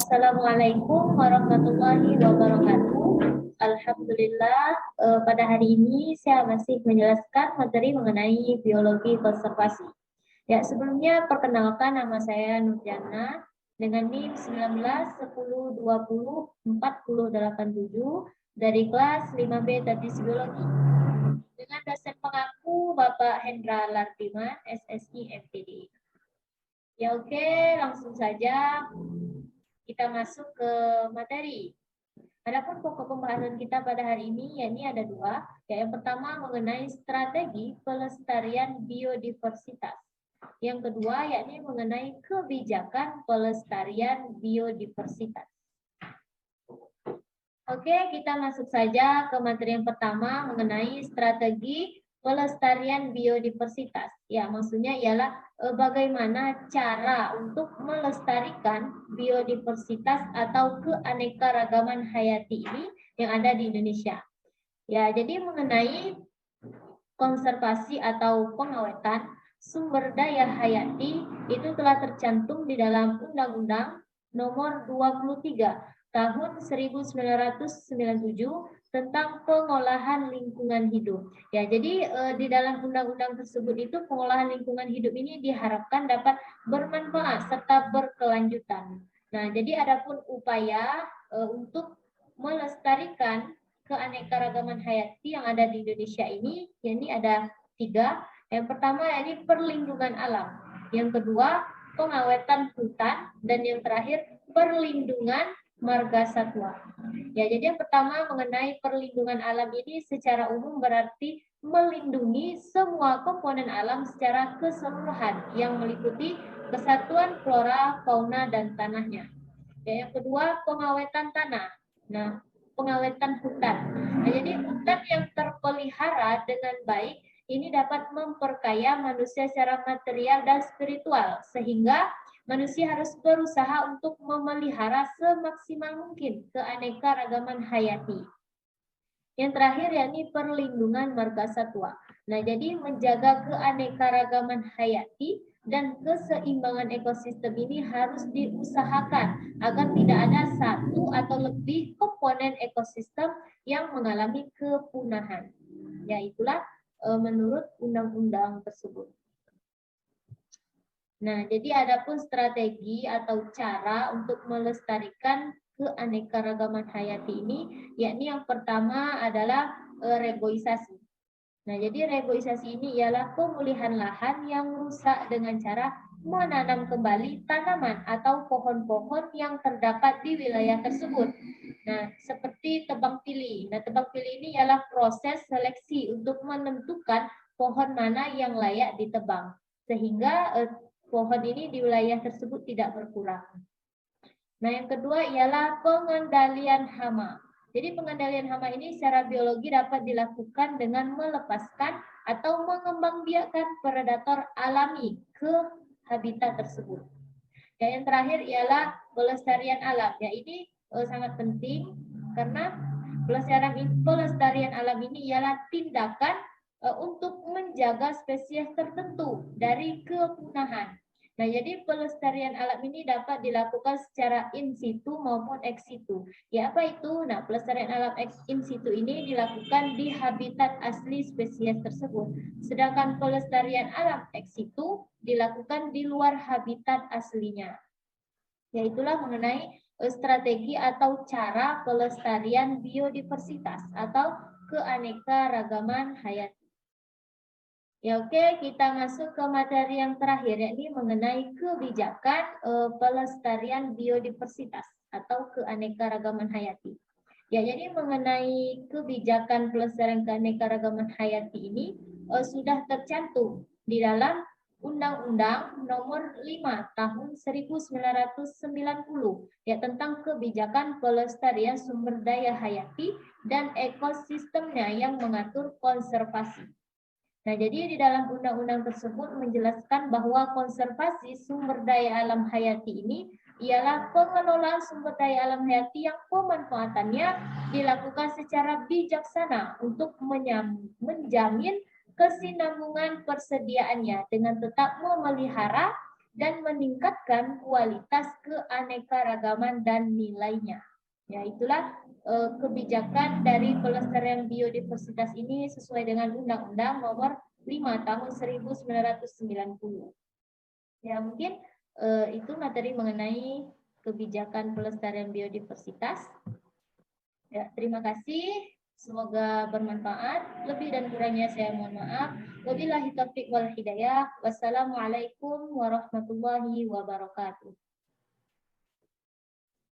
Assalamualaikum warahmatullahi wabarakatuh. Alhamdulillah, pada hari ini saya masih menjelaskan materi mengenai biologi konservasi. Ya, sebelumnya perkenalkan, nama saya Nurjana dengan NIM 1910204087 dari kelas 5B Teknik Biologi. Dengan dosen pengaku Bapak Hendra Lardiman, SSI MPD. Ya oke, langsung saja kita masuk ke materi. Adapun pokok pembahasan kita pada hari ini, yakni ada dua. Yang pertama mengenai strategi pelestarian biodiversitas. Yang kedua, yakni mengenai kebijakan pelestarian biodiversitas. Oke, kita masuk saja ke materi yang pertama mengenai strategi pelestarian biodiversitas. Ya, maksudnya ialah bagaimana cara untuk melestarikan biodiversitas atau keanekaragaman hayati ini yang ada di Indonesia. Ya, jadi mengenai konservasi atau pengawetan sumber daya hayati itu telah tercantum di dalam Undang-Undang Nomor 23 Tahun 1997 tentang pengolahan lingkungan hidup. Ya, jadi di dalam undang-undang tersebut itu pengolahan lingkungan hidup ini diharapkan dapat bermanfaat serta berkelanjutan. Nah, jadi adapun upaya untuk melestarikan keanekaragaman hayati yang ada di Indonesia ini ada tiga. Yang pertama ini perlindungan alam. Yang kedua pengawetan hutan dan yang terakhir perlindungan marga satwa. Ya, jadi yang pertama mengenai perlindungan alam ini secara umum berarti melindungi semua komponen alam secara keseluruhan yang meliputi kesatuan flora, fauna, dan tanahnya. Ya, yang kedua pengawetan tanah. Nah, pengawetan hutan. Nah, jadi hutan yang terpelihara dengan baik ini dapat memperkaya manusia secara material dan spiritual sehingga manusia harus berusaha untuk memelihara semaksimal mungkin keanekaragaman hayati. Yang terakhir yakni perlindungan marga satwa. Nah, jadi menjaga keanekaragaman hayati dan keseimbangan ekosistem ini harus diusahakan agar tidak ada satu atau lebih komponen ekosistem yang mengalami kepunahan. Ya, itulah menurut undang-undang tersebut. Nah, jadi adapun strategi atau cara untuk melestarikan keanekaragaman hayati ini, yakni yang pertama adalah reboisasi. Nah, jadi reboisasi ini ialah pemulihan lahan yang rusak dengan cara menanam kembali tanaman atau pohon-pohon yang terdapat di wilayah tersebut. Nah, seperti tebang pilih. Nah, tebang pilih ini ialah proses seleksi untuk menentukan pohon mana yang layak ditebang, sehingga pohon ini di wilayah tersebut tidak berkurang. Nah, yang kedua ialah pengendalian hama. Jadi pengendalian hama ini secara biologi dapat dilakukan dengan melepaskan atau mengembangbiakkan predator alami ke habitat tersebut. Dan yang terakhir ialah pelestarian alam. Ya, ini sangat penting karena pelestarian alam ini ialah tindakan untuk menjaga spesies tertentu dari kepunahan. Nah, jadi pelestarian alam ini dapat dilakukan secara in situ maupun ex situ. Ya, apa itu? Nah, pelestarian alam in situ ini dilakukan di habitat asli spesies tersebut. Sedangkan pelestarian alam ex situ dilakukan di luar habitat aslinya. Yaitulah mengenai strategi atau cara pelestarian biodiversitas atau keanekaragaman hayati. Ya, oke, kita masuk ke materi yang terakhir, yakni mengenai kebijakan pelestarian biodiversitas atau keanekaragaman hayati. Ya, jadi mengenai kebijakan pelestarian keanekaragaman hayati ini sudah tercantum di dalam Undang-Undang Nomor 5 Tahun 1990 ya tentang kebijakan pelestarian sumber daya hayati dan ekosistemnya yang mengatur konservasi. Nah, jadi di dalam undang-undang tersebut menjelaskan bahwa konservasi sumber daya alam hayati ini ialah pengelolaan sumber daya alam hayati yang pemanfaatannya dilakukan secara bijaksana untuk menjamin kesinambungan persediaannya dengan tetap memelihara dan meningkatkan kualitas keanekaragaman dan nilainya. Ya, itulah kebijakan dari pelestarian biodiversitas ini sesuai dengan Undang-Undang Nomor 5 Tahun 1990. Ya, mungkin itu materi mengenai kebijakan pelestarian biodiversitas. Ya, terima kasih. Semoga bermanfaat. Lebih dan kurangnya saya mohon maaf. Wabillahi taufiq wal hidayah. Wassalamualaikum warahmatullahi wabarakatuh.